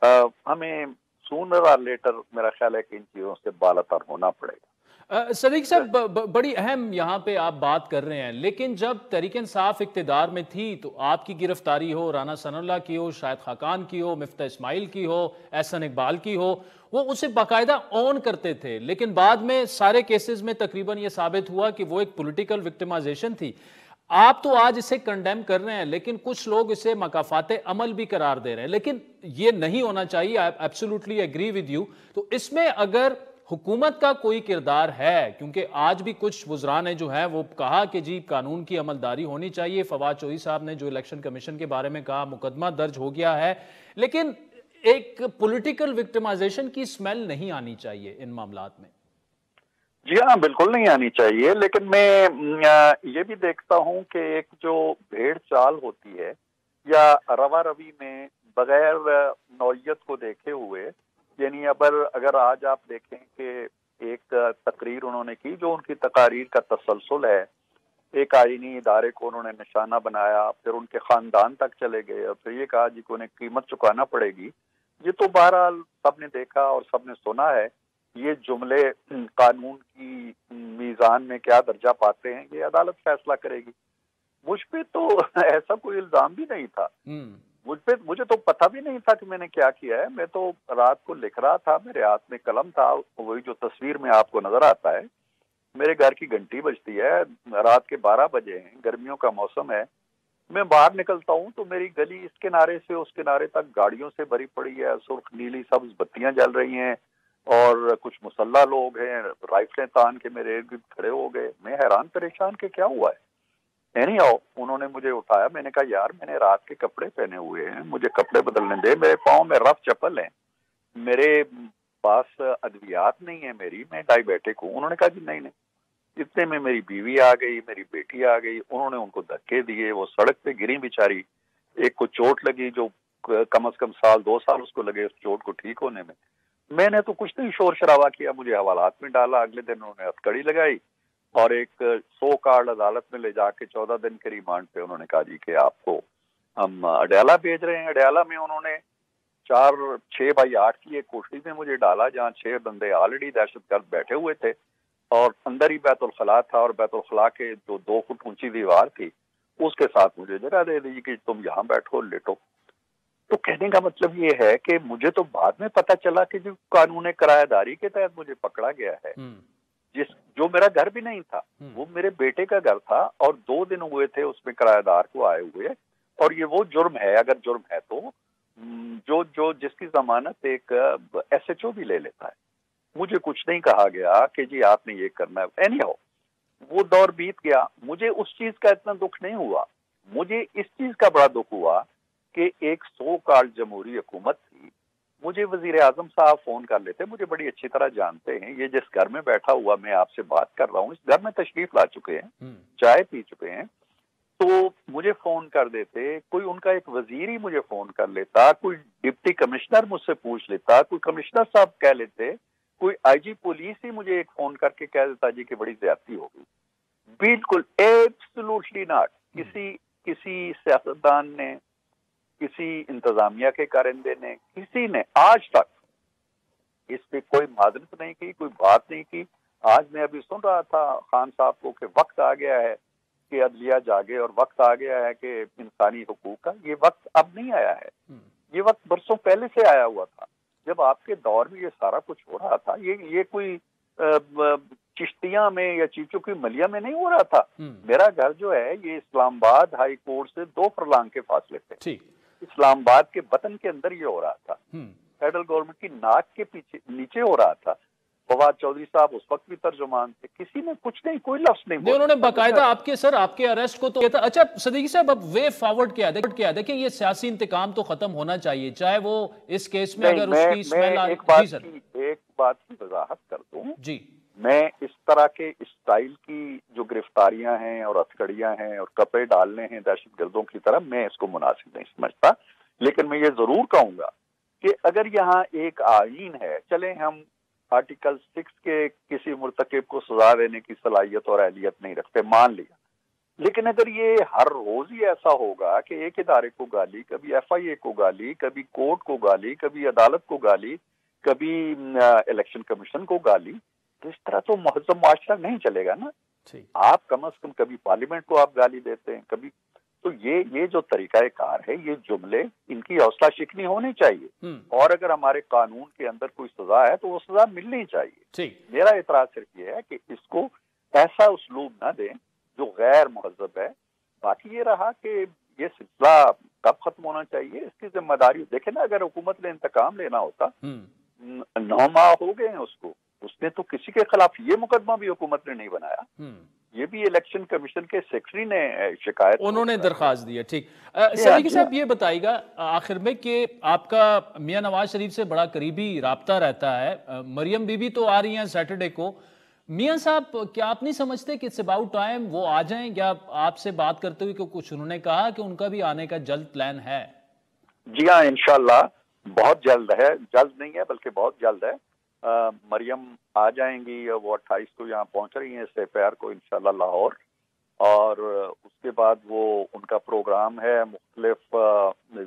S6: हमें सूनर और लेटर मेरा ख्याल है कि इन चीजों से बालातर होना पड़ेगा।
S1: सदीक साहब, बड़ी अहम यहाँ पे आप बात कर रहे हैं, लेकिन जब तहरीक इंसाफ इक़्तिदार में थी तो आपकी गिरफ्तारी हो, राना सनाउल्लाह की हो, शाहिद खाकान की हो, मिफ्ता इस्माइल की हो, एहसन इकबाल की हो, वो उसे बाकायदा ऑन करते थे। लेकिन बाद में सारे केसेस में तकरीबन ये साबित हुआ कि वो एक पॉलिटिकल विक्टिमाइजेशन थी। आप तो आज इसे कंडेम कर रहे हैं, लेकिन कुछ लोग इसे मकाफाते अमल भी करार दे रहे हैं, लेकिन ये नहीं होना चाहिए। I absolutely agree with you. तो इसमें अगर हुकूमत का कोई किरदार है, क्योंकि आज भी कुछ वज़रान ने जो है वो कहा कि जी कानून की अमलदारी होनी चाहिए। फवाद चौधरी साहब ने जो इलेक्शन कमीशन के बारे में कहा, मुकदमा दर्ज हो गया है, लेकिन एक पॉलिटिकल विक्टिमाइजेशन की स्मेल नहीं आनी चाहिए इन मामलात में।
S6: जी हाँ, बिल्कुल नहीं आनी चाहिए, लेकिन मैं ये भी देखता हूँ कि एक जो भेड़ चाल होती है या रवा रवी में बगैर नौयत को देखे हुए, यानी अगर आज आप देखें कि एक तकरीर उन्होंने की जो उनकी तकारीर का तसलसल है, एक आईनी इदारे को उन्होंने निशाना बनाया, फिर उनके खानदान तक चले गए और फिर ये कहा जी को उन्हें कीमत चुकाना पड़ेगी। ये तो बहरहाल सबने देखा और सबने सुना है। ये जुमले कानून की मीज़ान में क्या दर्जा पाते हैं ये अदालत फैसला करेगी। मुझ पे तो ऐसा कोई इल्जाम भी नहीं था। मुझे तो पता भी नहीं था कि मैंने क्या किया है। मैं तो रात को लिख रहा था, मेरे हाथ में कलम था, वही जो तस्वीर में आपको नजर आता है। मेरे घर की घंटी बजती है, रात के 12 बजे हैं, गर्मियों का मौसम है। मैं बाहर निकलता हूँ तो मेरी गली इस किनारे से उस किनारे तक गाड़ियों से भरी पड़ी है, सुर्ख नीली सब्ज बत्तियां जल रही हैं और कुछ मुसल्ला लोग हैं, राइफलें तान के मेरे इर्द गिर्द खड़े हो गए। मैं हैरान परेशान कि क्या हुआ है। اینی ہاؤ انہوں نے مجھے اٹھایا, میں نے کہا یار میں نے رات کے کپڑے پہنے ہوئے ہیں, مجھے کپڑے بدلنے دے, میرے پاؤں میں رف چپل ہیں, میرے پاس ادویات نہیں ہیں, میں ڈائیبیٹک ہوں. انہوں نے کہا جی نہیں نہیں. اتنے میں میری بیوی آ گئی, میری بیٹی آ گئی, انہوں نے ان کو دھکے دیے, وہ سڑک پہ گری بیچاری, ایک کو چوٹ لگی جو کم از کم 2 سال اس کو لگے اس چوٹ کو ٹھیک ہونے میں. میں نے تو کچھ نہیں شور شرابہ کیا, مجھے حوالات میں ڈالا, اگلے دن انہوں نے ہتھکڑی لگائی اور ایک 100 کارڈ عدالت میں لے جا کے 14 دن کے ریمانڈ پہ انہوں نے کہا جی کہ آپ کو ہم اڈیالہ بھیج رہے ہیں. اڈیالہ میں انہوں نے 6x8 کی ایک کوٹری میں مجھے ڈالا جہاں 6 بندے آلریڈی دہشت گرد بیٹھے ہوئے تھے, اور اندر ہی بیت الخلاء تھا, اور بیت الخلاء کے جو 2 فٹ اونچی دیوار تھی اس کے ساتھ مجھے جگہ دے دی کہ تم یہاں بیٹھو لیٹو. تو کہنے کا مطلب یہ ہے کہ مجھے تو بعد میں پتا چلا کہ جو قانون کرایہ داری کے تحت مجھے پکڑا گیا ہے, جو میرا گھر بھی نہیں تھا, وہ میرے بیٹے کا گھر تھا, اور 2 دن ہوئے تھے اس میں کرایہ دار کو آئے ہوئے, اور یہ وہ جرم ہے, اگر جرم ہے تو جو جس کی ضمانت ایک ایس ایچ او بھی لے لیتا ہے. مجھے کچھ نہیں کہا گیا کہ جی آپ نے یہ کرنا ہے. اینی ہاؤ وہ دور بیت گیا. مجھے اس چیز کا اتنا دکھ نہیں ہوا, مجھے اس چیز کا بڑا دکھ ہوا کہ ایک 100 کارڈ جمہوری حکومت تھی. مجھے وزیر اعظم صاحب فون کر لیتے, مجھے بڑی اچھی طرح جانتے ہیں, یہ جس گھر میں بیٹھا ہوا میں آپ سے بات کر رہا ہوں اس گھر میں تشریف لا چکے ہیں, چائے پی چکے ہیں, تو مجھے فون کر دیتے, کوئی ان کا ایک وزیر ہی مجھے فون کر لیتا, کوئی ڈپٹی کمشنر مجھ سے پوچھ لیتا, کوئی کمشنر صاحب کہہ لیتے, کوئی آئی جی پولیس ہی مجھے ایک فون کر کے کہہ دیتا جی کہ بڑی زیادتی ہو گئی. بالکل ایبسلوٹلی ناٹ. کسی سیاستدان نے, کسی انتظامیہ کے کارندے نے, کسی نے آج تک اس پہ کوئی معذرت نہیں کی, کوئی بات نہیں کی. آج میں ابھی سن رہا تھا خان صاحب کو کہ وقت آ گیا ہے کہ عدلیہ جاگے, اور وقت آ گیا ہے کہ انسانی حقوق کا. یہ وقت اب نہیں آیا ہے, یہ وقت برسوں پہلے سے آیا ہوا تھا, جب آپ کے دور میں یہ سارا کچھ ہو رہا تھا. یہ کوئی چشتیاں میں یا چیچو کی ملیا میں نہیں ہو رہا تھا. میرا گھر جو ہے یہ اسلام آباد ہائی کورٹ سے 2 فرلانگ کے فاصلے پہ, اسلام آباد کے بطن کے اندر یہ ہو رہا تھا, فیڈرل گورنمنٹ کی ناک کے پیچھے نیچے ہو رہا تھا. فواد چودھری صاحب اس وقت بھی ترجمان تھے, کسی نے کچھ نہیں, کوئی لفظ نہیں بولا.
S1: انہوں نے باقاعدہ آپ کے اریسٹ کو تو کہتا. اچھا صدیقی صاحب, اب وے فارورڈ کیا ہے؟ دیکھیں یہ سیاسی انتقام تو ختم ہونا چاہیے, چاہے وہ اس کیس میں اگر اس کی سمیل آ رہی.
S6: ایک بات کی وضاحت کر دوں
S1: جی,
S6: میں اس طرح کے اسٹائل کی جو گرفتاریاں ہیں اور ہتھکڑیاں ہیں اور کپڑے ڈالنے ہیں دہشت گردوں کی طرح, میں اس کو مناسب نہیں سمجھتا. لیکن میں یہ ضرور کہوں گا کہ اگر یہاں ایک آئین ہے, چلیں ہم آرٹیکل 6 کے کسی مرتکب کو سزا دینے کی صلاحیت اور اہلیت نہیں رکھتے, مان لیا, لیکن اگر یہ ہر روز ہی ایسا ہوگا کہ ایک ادارے کو گالی, کبھی ایف آئی اے کو گالی, کبھی کورٹ کو گالی, کبھی عدالت کو گالی, کبھی الیکشن کمیشن کو گالی, تو اس طرح تو مہذب معاشرہ نہیں چلے گا نا. آپ کم از کم کبھی پارلیمنٹ کو آپ گالی دیتے ہیں, کبھی, تو یہ جو طریقہ کار ہے, یہ جملے ان کی حوصلہ شکنی ہونی چاہیے, اور اگر ہمارے قانون کے اندر کوئی سزا ہے تو وہ سزا ملنی چاہیے. میرا اعتراض صرف یہ ہے کہ اس کو ایسا اسلوب نہ دیں جو غیر مہذب ہے. باقی یہ رہا کہ یہ سلسلہ کب ختم ہونا چاہیے, اس کی ذمہ داری دیکھیں نا, اگر حکومت نے انتقام لینا ہوتا, 9 ماہ ہو گئے ہیں اس کو, اس نے تو کسی کے خلاف یہ مقدمہ بھی حکومت نے نہیں بنایا, یہ بھی الیکشن کمیشن کے سیکرٹری نے شکایت, انہوں
S1: نے درخواست دی ہے. ٹھیک, صدیقی صاحب یہ بتائیے گا آخر میں کہ آپ کا میاں نواز شریف سے بڑا قریبی رابطہ رہتا ہے, مریم بی بی تو آ رہی ہیں سیٹرڈے کو. میاں صاحب کیا آپ نہیں سمجھتے کہ اٹس اباؤٹ ٹائم وہ آ جائیں, یا آپ سے بات کرتے ہوئے کچھ انہوں نے کہا کہ ان کا بھی آنے کا جلد پلان ہے؟
S6: جی ہاں, انشاءاللہ بہت جلد ہے, جلد نہیں ہے بلکہ بہت جلد ہے. مریم آ جائیں گی, وہ 28 کو یہاں پہنچ رہی ہیں, سپیر کو انشاءاللہ لاہور, اور اس کے بعد وہ ان کا پروگرام ہے, مختلف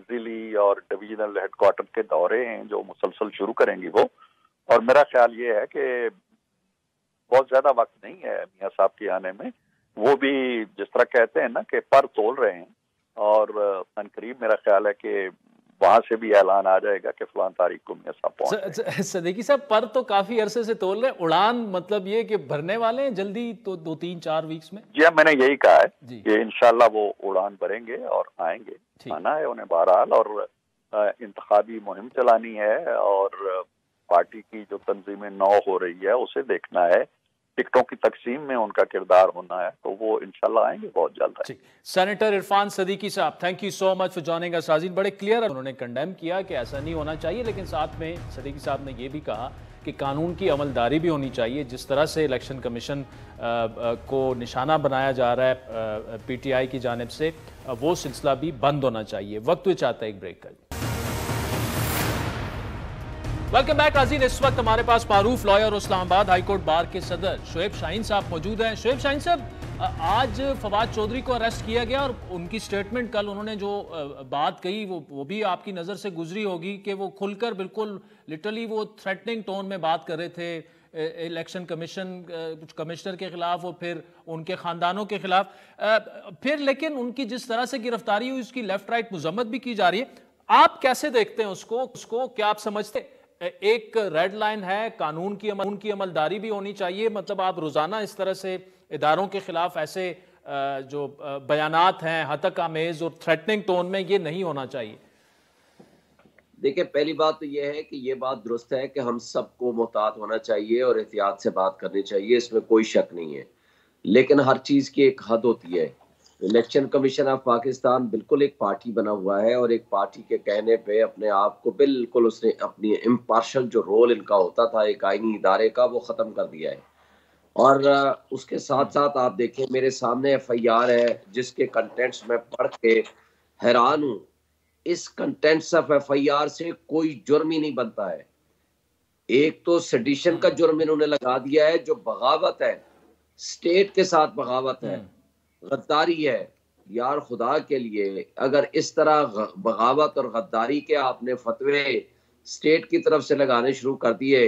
S6: ضلعی اور ڈویژنل ہیڈ کوارٹر کے دورے ہیں جو مسلسل شروع کریں گی وہ. اور میرا خیال یہ ہے کہ بہت زیادہ وقت نہیں ہے میاں صاحب کے آنے میں, وہ بھی جس طرح کہتے ہیں نا کہ پر تول رہے ہیں, اور عنقریب میرا خیال ہے کہ وہاں سے بھی اعلان آ جائے گا کہ فلان تاریخ کو میاں صاحب پہنچ.
S1: صدیقی صاحب پر تو کافی عرصے سے تول رہے, اڑان مطلب یہ کہ بھرنے والے ہیں جلدی, تو 2-3-4 ویکس میں؟
S6: جی میں نے یہی کہا ہے کہ انشاءاللہ وہ اڑان بھریں گے اور آئیں گے, آنا ہے انہیں بہرحال, اور انتخابی مہم چلانی ہے, اور پارٹی کی جو تنظیم 9 ہو رہی ہے اسے دیکھنا ہے टिकटों की तकसीम में उनका किरदार होना है, तो वो इंशाल्लाह आएंगे बहुत जल्द है।
S1: सेनेटर इरफान सदीकी साहब, thank you so much for joining us. नाज़रीन, बड़े क्लियर उन्होंने कंडेम किया कि ऐसा नहीं होना चाहिए, लेकिन साथ में सदीकी साहब ने ये भी कहा कि कानून की अमलदारी भी होनी चाहिए। जिस तरह से इलेक्शन कमीशन को निशाना बनाया जा रहा है PTI की जानिब से, वो सिलसिला भी बंद होना चाहिए। वक्त हुए चाहता है एक ब्रेक कर। वेलकम बैक नाज़रीन, इस वक्त हमारे पास मारूफ लॉयर और इस्लामाबाद हाईकोर्ट बार के सदर शुएब शाहीन साहब मौजूद हैं। शुएब शाहीन साहब, आज फवाद चौधरी को अरेस्ट किया गया और उनकी स्टेटमेंट कल उन्होंने जो बात कही वो भी आपकी नज़र से गुजरी होगी कि वो खुलकर बिल्कुल लिटरली वो थ्रेटनिंग टोन में बात कर रहे थे इलेक्शन कमिश्नर के खिलाफ और फिर उनके ख़ानदानों के खिलाफ। फिर लेकिन उनकी जिस तरह से गिरफ्तारी हुई उसकी लेफ्ट राइट मजम्मत भी की जा रही है। आप कैसे देखते हैं उसको क्या आप समझते एक रेड लाइन है, कानून की अमलदारी भी होनी चाहिए? मतलब आप रोजाना इस तरह से इदारों के खिलाफ ऐसे जो बयानात हैं हतक आमेज और थ्रेटनिंग टोन में, ये नहीं होना चाहिए।
S7: देखिए, पहली बात तो ये है कि ये बात दुरुस्त है कि हम सबको मोहतात होना चाहिए और एहतियात से बात करनी चाहिए, इसमें कोई शक नहीं है। लेकिन हर चीज़ की एक हद होती है। इलेक्शन कमीशन ऑफ पाकिस्तान बिल्कुल एक पार्टी बना हुआ है और एक पार्टी के कहने पे अपने आप को बिल्कुल उसने अपनी इम्पार्शल जो रोल इनका होता था एक आईनी इदारे का, वो ख़त्म कर दिया है। और उसके साथ साथ आप देखें, मेरे सामने FIR है जिसके कंटेंट्स में पढ़ के हैरान हूँ। इस कंटेंट्स ऑफ FIR से कोई जुर्म ही नहीं बनता है। एक तो सेडिशन का जुर्म इन्होंने लगा दिया है, जो बगावत है, स्टेट के साथ बगावत है, गद्दारी है। यार खुदा के लिए, अगर इस तरह बगावत और गद्दारी के आपने फतवे स्टेट की तरफ से लगाने शुरू कर दिए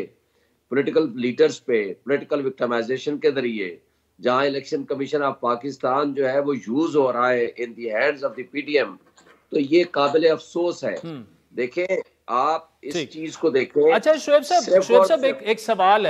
S7: पॉलिटिकल लीडर्स पे, पॉलिटिकल विक्टिमाइजेशन के जरिए, जहां इलेक्शन कमीशन ऑफ पाकिस्तान जो है वो यूज हो रहा है in the hands of the PTM, तो ये काबिल अफसोस है। देखें, आप इस चीज को देखें।
S1: अच्छा शुएब साहब, एक सवाल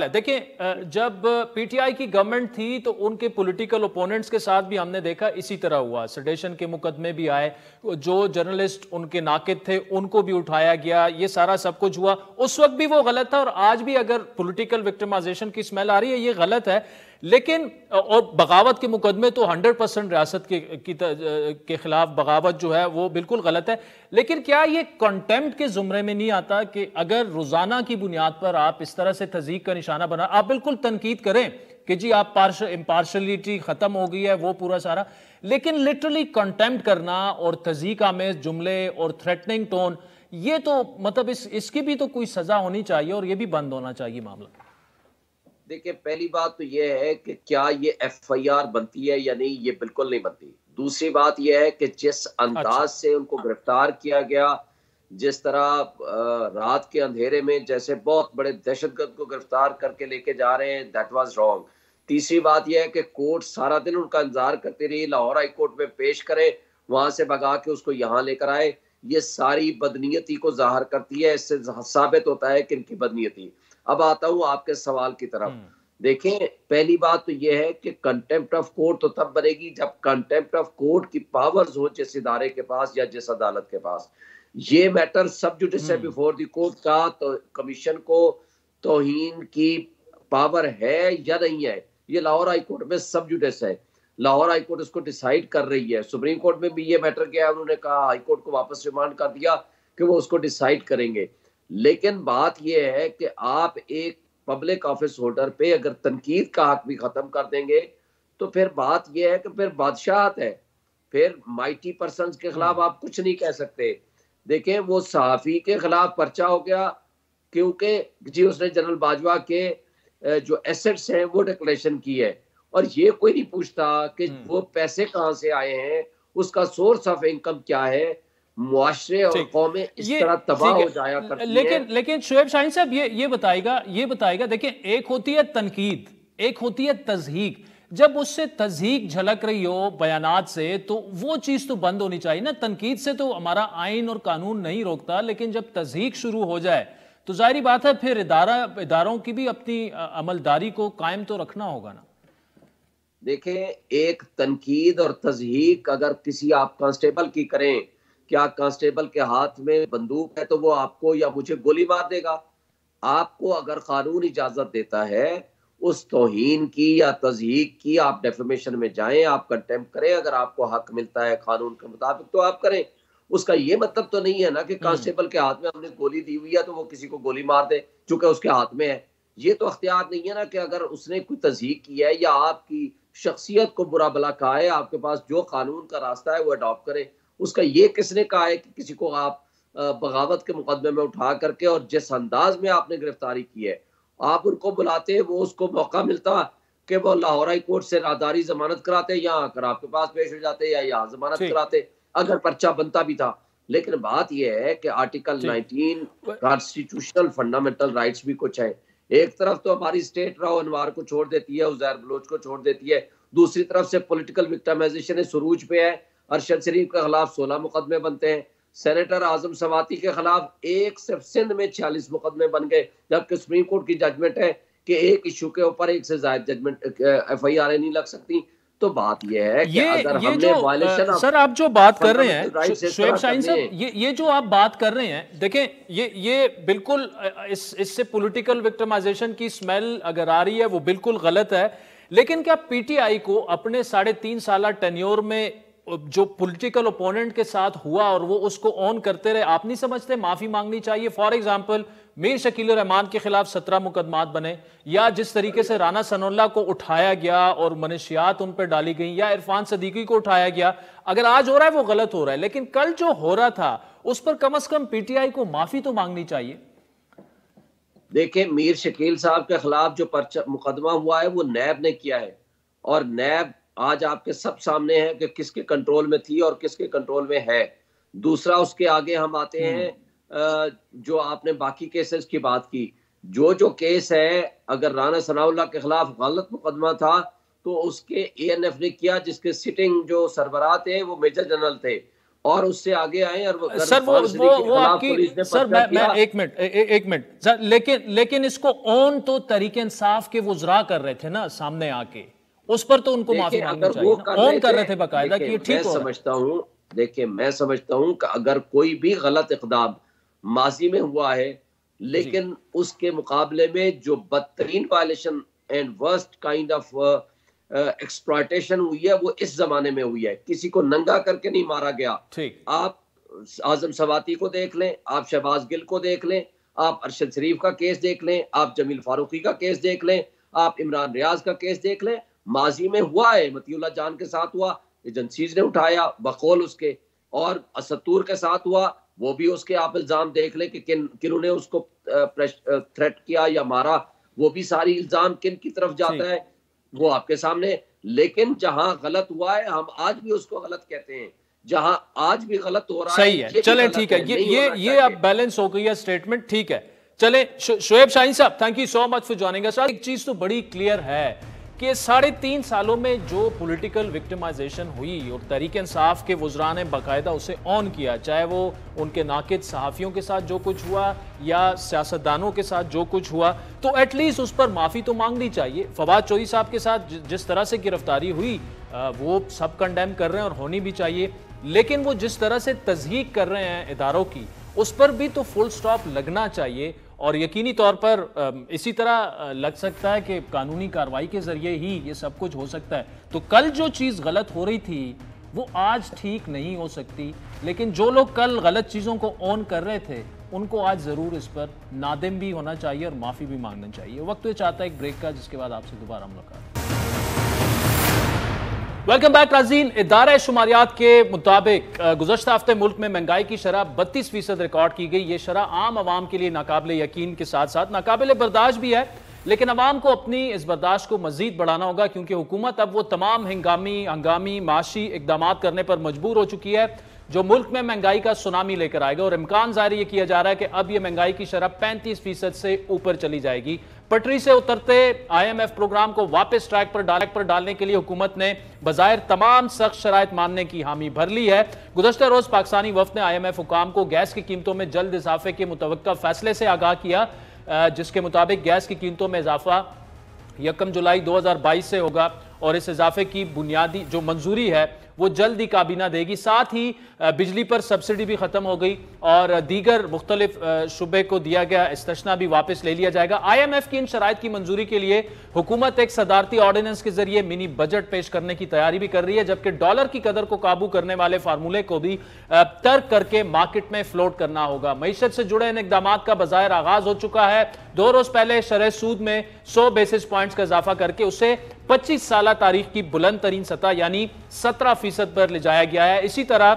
S1: है। देखें, जब PTI की गवर्नमेंट थी तो उनके पॉलिटिकल ओपोनेंट्स के साथ भी हमने देखा इसी तरह हुआ। सेडेशन के मुकदमे भी आए, जो जर्नलिस्ट उनके नाकिद थे उनको भी उठाया गया, ये सारा सब कुछ हुआ। उस वक्त भी वो गलत था और आज भी अगर पॉलिटिकल विक्टिमाइजेशन की स्मेल आ रही है, ये गलत है। लेकिन और बगावत के मुकदमे तो 100% रियासत के खिलाफ बगावत जो है वो बिल्कुल गलत है। लेकिन क्या ये कंटेम्प्ट के जुमरे में नहीं आता कि अगर रोजाना की बुनियाद पर आप इस तरह से तज़ीक का निशाना बना, आप बिल्कुल तनकीद करें कि जी आप इम्पार्शलिटी खत्म हो गई है, वो पूरा सारा, लेकिन लिटरली कंटेम्प्ट करना और तज़ीक आमेज जुमले और थ्रेटनिंग टोन, ये तो मतलब इसकी भी तो कोई सजा होनी चाहिए और ये भी बंद होना चाहिए मामला।
S7: देखिए, पहली बात तो ये है कि क्या ये FIR बनती है या नहीं, ये बिल्कुल नहीं बनती। दूसरी बात ये है कि जिस अंदाज से उनको गिरफ्तार किया गया, जिस तरह रात के अंधेरे में जैसे बहुत बड़े दहशतगर्द को गिरफ्तार करके लेके जा रहे हैं, दैट वाज रॉन्ग। तीसरी बात यह है कि कोर्ट सारा दिन उनका इंतजार करती रही, लाहौर हाई कोर्ट में पेश करे, वहां से भगा के उसको यहाँ लेकर आए। ये सारी बदनीयती को जाहिर करती है, इससे साबित होता है कि इनकी बदनीयती। अब आता हूं आपके सवाल की तरफ। देखें, पहली बात तो यह है कि कंटेम्प्ट ऑफ कोर्ट तो तब बनेगी जब कंटेम्प्ट ऑफ कोर्ट की पावर्स हो जिस इदारे के पास या जिस अदालत के पास। ये मैटर सब जुडिस है बिफोर द कोर्ट का, तो कमीशन को तौहीन की पावर है या नहीं है, ये लाहौर हाई कोर्ट में सब जुडिस है। लाहौर हाई कोर्ट इसको डिसाइड कर रही है। सुप्रीम कोर्ट में भी ये मैटर गया है, उन्होंने कहा, हाई कोर्ट को वापस रिमांड कर दिया कि वो उसको डिसाइड करेंगे। लेकिन बात यह है कि आप एक पब्लिक ऑफिस होल्डर पे अगर तनकीद का हक भी खत्म कर देंगे तो फिर बात यह है कि फिर बादशाहत है, फिर माइटी पर्सन्स के खिलाफ आप कुछ नहीं कह सकते। देखें, वो सहाफी के खिलाफ पर्चा हो गया क्योंकि जी उसने जनरल बाजवा के जो एसेट्स हैं वो डिक्लेरेशन की है, और ये कोई नहीं पूछता कि वो पैसे कहाँ से आए हैं, उसका सोर्स ऑफ इनकम क्या है। मुआशरे और कौमें इस तरह तबाह हो जाया करती हैं।
S1: लेकिन शुएब शाहीन साहब ये बताएगा देखिए, एक होती है तनकीद, एक होती है तज़हीक। जब उससे तज़हीक झलक रही हो बयानात से तो वो चीज तो बंद होनी चाहिए ना। तनकीद से तो हमारा आइन और कानून नहीं रोकता, लेकिन जब तज़हीक शुरू हो जाए तो जाहिर बात है फिर इदारों की भी अपनी अमलदारी को कायम तो रखना होगा ना।
S7: देखें, एक तनकीद और तज़हीक अगर किसी आप कांस्टेबल की करें, क्या कांस्टेबल के हाथ में बंदूक है तो वो आपको या मुझे गोली मार देगा? आपको अगर कानून इजाजत देता है اس توہین کی یا تضحیق کی آپ ڈیفیمیشن میں جائیں، آپ کنٹیمپٹ کریں، اگر آپ کو حق ملتا ہے قانون کے مطابق تو آپ کریں. اس کا یہ مطلب تو نہیں ہے نا کہ کانسٹیبل کے ہاتھ میں ہم نے گولی دی ہوئی ہے تو وہ کسی کو گولی مار دے چونکہ اس کے ہاتھ میں ہے. یہ تو اختیار نہیں ہے نا کہ اگر اس نے کوئی تضحیق کی ہے یا آپ کی شخصیت کو برا بلا کہا ہے، آپ کے پاس جو قانون کا راستہ ہے وہ اڈاپٹ کریں. اس کا یہ کس نے کہا ہے کہ کسی کو آپ بغاوت کے مقدمے میں اٹھا کر کے اور جس انداز میں آپ نے گرفتاری کی ہے آپ ان کو بلاتے، وہ اس کو موقع ملتا کہ وہ لاہور ہائی کورٹ سے راداری ضمانت کراتے، یہاں آ کر آپ کے پاس پیش ہو جاتے یا یہاں ضمانت کراتے اگر پرچہ بنتا بھی تھا. لیکن بات یہ ہے کہ آرٹیکل 19 کانسٹیٹیوشنل فنڈامنٹل رائٹس بھی کچھ ہیں. ایک طرف تو ہماری اسٹیٹ راؤ انوار کو چھوڑ دیتی ہے، عزیر بلوچ کو چھوڑ دیتی ہے، دوسری طرف سے پولیٹیکل وکٹمائزیشن سروج پہ ہے. ارشد شریف کے خلاف 16 مقدمے بنتے ہیں، سینیٹر اعظم سواتی کے خلاف ایک صرف سندھ میں 46 مقدمے بن گئے، جبکہ سپریم کورٹ کی ججمنٹ ہے کہ ایک ایشو کے اوپر ایک سے زائد ججمنٹ FIR نہیں لگ سکتی. تو بات یہ ہے کہ اگر ہم نے وائلیشن
S1: سر آپ جو بات کر رہے ہیں شعیب شاہین صاحب، یہ جو آپ بات کر رہے ہیں دیکھیں یہ بالکل اس سے پولیٹیکل وکٹمائزیشن کی سمیل اگر آ رہی ہے وہ بالکل غلط ہے. لیکن کیا PTI کو اپنے 3.5 سالہ ٹینیور میں جو پولیٹیکل اپوننٹ کے ساتھ ہوا اور وہ اس کو اون کرتے رہے، آپ نہیں سمجھتے معافی مانگنی چاہیے؟ فار ایگزامپل میر شکیل الرحمان کے خلاف 17 مقدمات بنے، یا جس طریقے سے رانا ثناء اللہ کو اٹھایا گیا اور منشیات ان پہ ڈالی گئیں، یا عرفان صدیقی کو اٹھایا گیا. اگر آج ہو رہا ہے وہ غلط ہو رہا ہے، لیکن کل جو ہو رہا تھا اس پر کم از کم PTI کو معافی تو مانگنی چاہیے.
S7: دیکھیں میر شکیل صاحب کے خلاف جو مقدمہ ہوا ہے وہ نیب نے کیا ہے، اور نیب آج آپ کے سب سامنے ہے کہ کس کے کنٹرول میں تھی اور کس کے کنٹرول میں ہے. دوسرا اس کے آگے ہم آتے ہیں جو آپ نے باقی کیسز کی بات کی، جو کیس ہے اگر رانا ثناء اللہ کے خلاف غلط مقدمہ تھا تو اس کے ANF نے کیا، جس کے سٹنگ جو سربراہ تھے وہ میجر جنرل تھے، اور اس سے آگے آئے. اور
S1: سر وہ آپ کی سر میں ایک منٹ سر، لیکن اس کو اون تو تحریک انصاف کے وزراء کر رہے تھے نا سامنے آ کے، اس پر تو ان کو معافی مانگنی چاہیے. اون کر رہے تھے باقاعدہ کہ یہ ٹھیک ہو رہا ہے.
S7: دیکھیں میں سمجھتا ہوں کہ اگر کوئی بھی غلط اقدام ماضی میں ہوا ہے لیکن اس کے مقابلے میں جو بدترین violation and worst kind of exploitation ہوئی ہے وہ اس زمانے میں ہوئی ہے. کسی کو ننگا کر کے نہیں مارا گیا. آپ اعظم سواتی کو دیکھ لیں، آپ شہباز گل کو دیکھ لیں، آپ ارشد شریف کا کیس دیکھ لیں، آپ جمیل فاروقی کا کیس دیکھ لیں، آپ عمران ریاض کا کیس دیکھ لیں. ماضی میں ہوا ہے، مطیع اللہ جان کے ساتھ ہوا، ایجنسیز نے اٹھایا بقول اس کے، اور اسطور کے ساتھ ہوا وہ بھی اس کے آپ الزام دیکھ لیں کہ کنہوں نے اس کو تھریٹ کیا یا مارا، وہ بھی ساری الزام کن کی طرف جاتا ہے وہ آپ کے سامنے. لیکن جہاں غلط ہوا ہے ہم آج بھی اس کو غلط کہتے ہیں، جہاں آج بھی غلط ہو رہا ہے
S1: صحیح ہے. چلیں ٹھیک ہے، یہ اب بیلنس ہو گئی ہے سٹیٹمنٹ، ٹھیک ہے. چلیں شعیب شاہین صاحب thank you so much for joining us. ایک چیز تو بڑی کلیئر ہے کہ 3.5 سالوں میں جو پولیٹیکل وکٹمائزیشن ہوئی اور تحریک انصاف کے وزراء نے باقاعدہ اسے آن کیا، چاہے وہ ان کے ناقد صحافیوں کے ساتھ جو کچھ ہوا یا سیاستدانوں کے ساتھ جو کچھ ہوا، تو ایٹ لیسٹ اس پر معافی تو مانگنی چاہیے. فواد چودھری صاحب کے ساتھ جس طرح سے گرفتاری ہوئی وہ سب کنڈیم کر رہے ہیں اور ہونی بھی چاہیے، لیکن وہ جس طرح سے تضحیق کر رہے ہیں اداروں کی اس پر بھی تو فل سٹاپ لگنا چاہیے. اور یقینی طور پر اسی طرح لگ سکتا ہے کہ قانونی کارروائی کے ذریعے ہی یہ سب کچھ ہو سکتا ہے. تو کل جو چیز غلط ہو رہی تھی وہ آج ٹھیک نہیں ہو سکتی، لیکن جو لوگ کل غلط چیزوں کو اون کر رہے تھے ان کو آج ضرور اس پر نادم بھی ہونا چاہیے اور معافی بھی مانگنا چاہیے. وقت یہ چاہتا ہے ایک بریک کا، جس کے بعد آپ سے دوبارہ ملاقات. ویلکم بیک ناظرین. ادارہ شماریات کے مطابق گزشتہ ہفتے ملک میں مہنگائی کی شرح 32% ریکارڈ کی گئی. یہ شرح عام عوام کے لیے ناقابل یقین کے ساتھ ساتھ ناقابل برداشت بھی ہے، لیکن عوام کو اپنی اس برداشت کو مزید بڑھانا ہوگا، کیونکہ حکومت اب وہ تمام ہنگامی معاشی اقدامات کرنے پر مجبور ہو چکی ہے جو ملک میں مہنگائی کا سونامی لے کر آئے گا. اور امکان ظاہر یہ کیا جا رہا ہے کہ اب یہ مہنگائی کی شرح 35% سے اوپر چلی جائے گی. پٹری سے اترتے IMF پروگرام کو واپس ٹریک پر ڈالنے کے لیے حکومت نے بظاہر تمام سخت شرائط ماننے کی حامی بھر لی ہے. گزشتہ روز پاکستانی وفد نے IMF حکام کو گیس کی قیمتوں میں جلد اضافے کے متوقع فیصلے سے آگاہ کیا، جس کے مطابق گیس کی قیمتوں میں اضافہ 1 جولائی 2022 سے ہوگا اور اس اضافے کی بنیادی جو منظوری ہے وہ جلد ہی کابینہ دے گی. ساتھ ہی بجلی پر سبسڈی بھی ختم ہو گئی اور دیگر مختلف شعبے کو دیا گیا استثنا بھی واپس لے لیا جائے گا. IMF کی ان شرائط کی منظوری کے لیے حکومت ایک صدارتی آرڈیننس کے ذریعے منی بجٹ پیش کرنے کی تیاری بھی کر رہی ہے, جبکہ ڈالر کی قدر کو قابو کرنے والے فارمولے کو بھی ترک کر کے مارکیٹ میں فلوٹ کرنا ہوگا. معیشت سے جڑے ان اقدامات کا بظاہر آغاز ہو چکا ہے. 2 روز پہلے شرح سود میں 100 بیسس پوائنٹس کا اضافہ کر کے اسے 25 سالہ تاریخ کی بلند ترین سطح یعنی 17% پر لے جایا گیا ہے. اسی طرح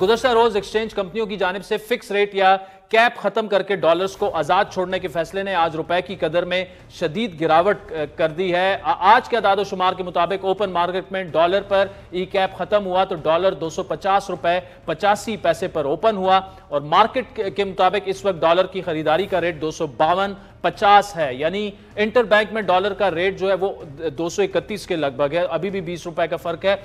S1: گزشتہ روز ایکسچینج کمپنیوں کی جانب سے فکس ریٹ یا کیپ ختم کر کے ڈالرز کو آزاد چھوڑنے کے فیصلے نے آج روپے کی قدر میں شدید گراوٹ کر دی ہے. آج کے اعداد و شمار کے مطابق اوپن مارکیٹ میں ڈالر پر ای کیپ ختم ہوا تو ڈالر 250 روپے 85 پیسے پر اوپن ہوا, اور مارکیٹ کے مطابق اس وقت ڈالر کی خریداری کا ریٹ 252.50 ہے. یعنی انٹر بینک میں ڈالر کا ریٹ جو ہے وہ 231 کے لگ بھگ ہے, ابھی بھی 20 روپے کا فرق ہے.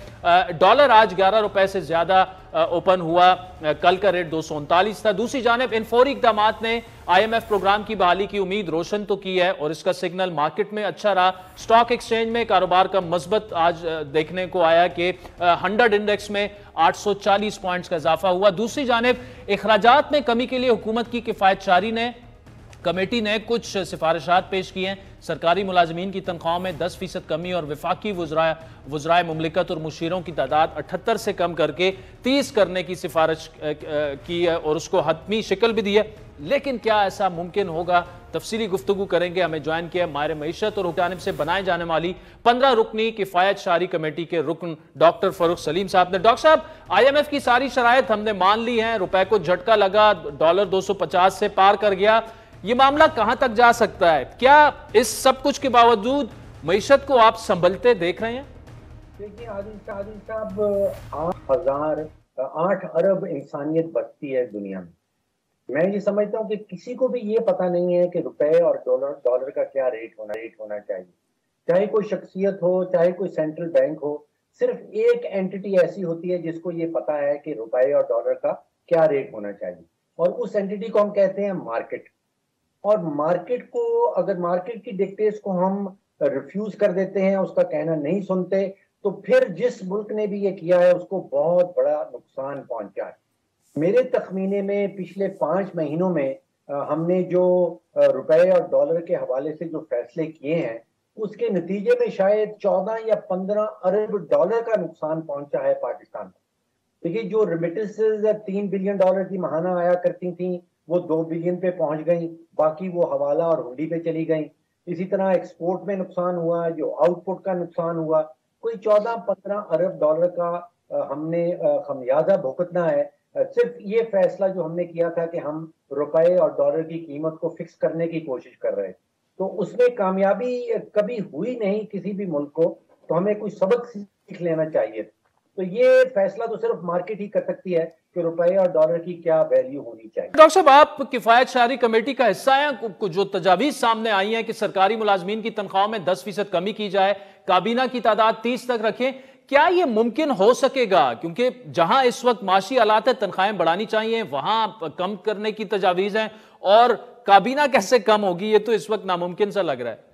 S1: ڈالر آج 11 روپے سے زیادہ اوپن ہوا, کل کا ریٹ 239 تھا. دوسری جانب ان فوری اقدامات نے IMF پروگرام کی بحالی کی امید روشن تو کی ہے اور اس کا سگنل مارکیٹ میں اچھا رہا. سٹاک ایکسچینج میں کاروبار کا مثبت آج دیکھنے کو آیا کہ 100 انڈیکس میں 840 پوائنٹس کا اضافہ ہوا. دوسری جانب اخراجات میں کمی کے لیے حکومت کی کفایت شاری کمیٹی نے کچھ سفارشات پیش کی ہیں. سرکاری ملازمین کی تنخواہوں میں 10% کمی اور وفاقی وزرائے مملکت اور مشیروں کی تعداد 78 سے کم کر کے 30 کرنے کی سفارش کی ہے اور اس کو حتمی شکل بھی دی ہے. لیکن کیا ایسا ممکن ہوگا؟ تفصیلی گفتگو کریں گے. ہمیں جوائن کیا ماہر معیشت اور جانب سے بنائے جانے والی 15 رکنی کفایت شاری کمیٹی کے رکن ڈاکٹر فاروق سلیم صاحب نے. ڈاکٹر صاحب, IMF کی ساری شرائط ہم نے مان لی ہیں, روپے کو جھٹکا لگا, ڈالر 250 سے پار کر گیا, یہ معاملہ کہاں تک جا سکتا ہے؟ کیا اس سب کچھ کے باوجود معیشت کو آپ سنبھلتے دیکھ رہے ہیں؟
S8: دیکھیے عادل صاحب, 8 ارب انسانیت بستی ہے دنیا میں. میں یہ سمجھتا ہوں کہ کسی کو بھی یہ پتہ نہیں ہے کہ روپے اور ڈالر کا کیا ریٹ ہونا چاہیے. چاہے کوئی شخصیت ہو, چاہے کوئی سینٹرل بینک ہو, صرف ایک اینٹی ایسی ہوتی ہے جس کو یہ پتا ہے کہ روپے اور ڈالر کا کیا ریٹ ہونا چاہیے, اور اس اینٹی کو ہم کہتے ہیں مارکیٹ. اور مارکیٹ کو, اگر مارکیٹ کی ڈکٹیٹس کو ہم ریفیوز کر دیتے ہیں, اس کا کہنا نہیں سنتے, تو پھر جس ملک نے بھی یہ کیا ہے اس کو بہت بڑا نقصان پہنچا ہے. میرے تخمینے میں پچھلے 5 مہینوں میں ہم نے جو روپے اور ڈالر کے حوالے سے جو فیصلے کیے ہیں اس کے نتیجے میں شاید 14 یا 15 ارب ڈالر کا نقصان پہنچا ہے پاکستان کو. دیکھیے, جو ریمیٹنسز 3 بلین ڈالر کی ماہانہ آیا کرتی تھیں وہ 2 بلین پہ پہنچ گئیں, باقی وہ حوالہ اور ہنڈی پہ چلی گئیں. اسی طرح ایکسپورٹ میں نقصان ہوا, جو آؤٹ پٹ کا نقصان ہوا, کوئی 14-15 ارب ڈالر کا ہم نے خمیازہ بھگتنا ہے. صرف یہ فیصلہ جو ہم نے کیا تھا کہ ہم روپے اور ڈالر کی قیمت کو فکس کرنے کی کوشش کر رہے, تو اس میں کامیابی کبھی ہوئی نہیں کسی بھی ملک کو, تو ہمیں کوئی سبق سیکھ لینا چاہیے. تو یہ فیصلہ تو صرف مارکیٹ ہی کر سکتی ہے کہ روپے اور ڈالر کی کیا ویلیو ہونی چاہیے.
S1: ڈاکٹر صاحب, آپ کفایت شاری کمیٹی کا حصہ ہیں. جو تجاویز سامنے آئی ہیں کہ سرکاری ملازمین کی تنخواہوں میں 10% کمی کی جائے, کابینہ کی تعداد 30 تک رکھیں, کیا یہ ممکن ہو سکے گا؟ کیونکہ جہاں اس وقت معاشی حالات ہے, تنخواہیں بڑھانی چاہیے, وہاں کم کرنے کی تجاویز ہیں, اور کابینہ کیسے کم ہوگی؟ یہ تو اس وقت ناممکن سا لگ رہا ہے.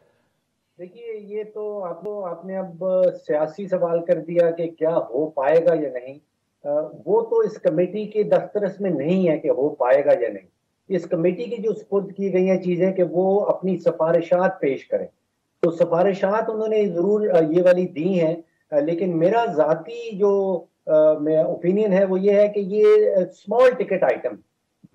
S8: دیکھیے, یہ تو آپ نے اب سیاسی سوال کر دیا کہ کیا ہو پائے گا یا نہیں. وہ تو اس کمیٹی کے دسترس میں نہیں ہے کہ ہو پائے گا یا نہیں. اس کمیٹی کی جو سپرد کی گئی ہیں چیزیں کہ وہ اپنی سفارشات پیش کریں, تو سفارشات انہوں نے ضرور یہ والی دی ہیں, لیکن میرا ذاتی جو اوپینین ہے وہ یہ ہے کہ یہ اسمال ٹکٹ آئٹم,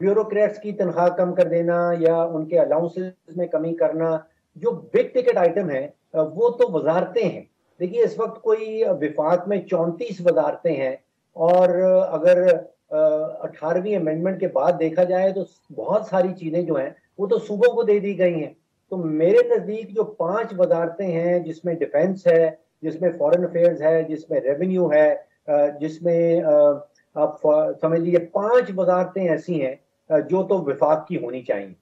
S8: بیوروکریٹس کی تنخواہ کم کر دینا یا ان کے الاؤنسز میں کمی کرنا, جو بگ ٹکٹ آئٹم ہیں وہ تو وزارتیں ہیں. دیکھیے, اس وقت کوئی وفاق میں 34 وزارتیں ہیں, اور اگر 18ویں امینڈمنٹ کے بعد دیکھا جائے تو بہت ساری چیزیں جو ہیں وہ تو صوبوں کو دے دی گئی ہیں. تو میرے نزدیک جو 5 وزارتیں ہیں, جس میں ڈیفنس ہے, جس میں فورن افیئرز ہے, جس میں ریونیو ہے, جس میں آپ سمجھ لیجیے 5 وزارتیں ایسی ہیں جو تو وفاق کی ہونی چاہیے.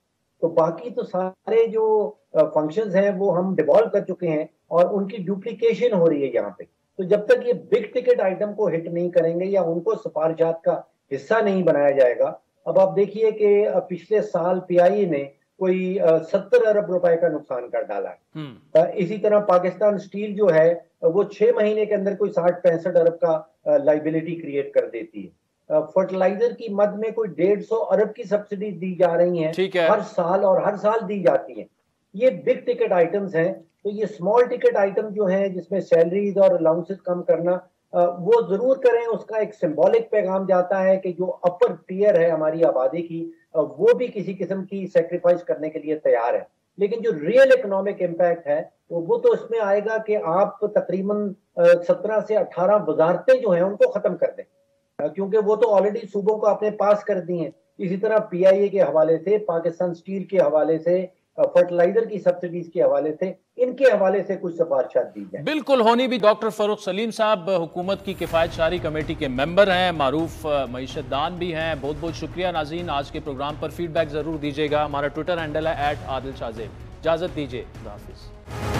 S8: تو باقی تو سارے جو فنکشنز ہیں وہ ہم ڈیوالو کر چکے ہیں اور ان کی ڈپلیکیشن ہو رہی ہے یہاں پہ. تو جب تک یہ بگ ٹکٹ آئٹم کو ہٹ نہیں کریں گے یا ان کو سفارشات کا حصہ نہیں بنایا جائے گا. اب آپ دیکھیے کہ پچھلے سال PIA نے कोई 70 अरब रुपए का नुकसान कर डाला है। इसी तरह पाकिस्तान स्टील जो है वो 6 महीने के अंदर कोई 60-65 अरब का लाइबिलिटी क्रिएट कर देती है। फर्टिलाइजर की मद में कोई 150 अरब की सब्सिडी दी जा रही हैं हर साल, और हर साल दी जाती हैं। ये बिग टिकट आइटम्स हैं। तो ये स्मॉल टिकट आइटम जो हैं जिसमें सैलरीज और अलाउंसेस कम करना, वो जरूर करें। उसका एक सिंबॉलिक पैगाम जाता है कि जो अपर टियर है हमारी आबादी की, वो भी किसी किस्म की सेक्रीफाइस करने के लिए तैयार है। लेकिन जो रियल इकोनॉमिक इम्पैक्ट है वो तो इसमें आएगा कि आप तकरीबन 17 से 18 वजारतें जो हैं उनको खत्म कर दें, क्योंकि वो तो ऑलरेडी सूबों को आपने पास कर दी हैं। इसी तरह PIA के हवाले से, पाकिस्तान स्टील के हवाले से, फर्टिलाइजर की सब्सिडीज के हवाले से, इनके हवाले से कुछ सिफारिशात दी जाए।
S1: बिल्कुल होनी भी। डॉक्टर फरूख सलीम साहब हुकूमत की किफायत शारी कमेटी के मेंबर हैं, मारूफ मईशतदान भी हैं। बहुत बहुत शुक्रिया नाज़रीन, आज के प्रोग्राम पर फीडबैक जरूर दीजिएगा। हमारा ट्विटर हैंडल है @आदिल शाहज़ेब। इजाजत दीजिए, खुदा हाफिज़।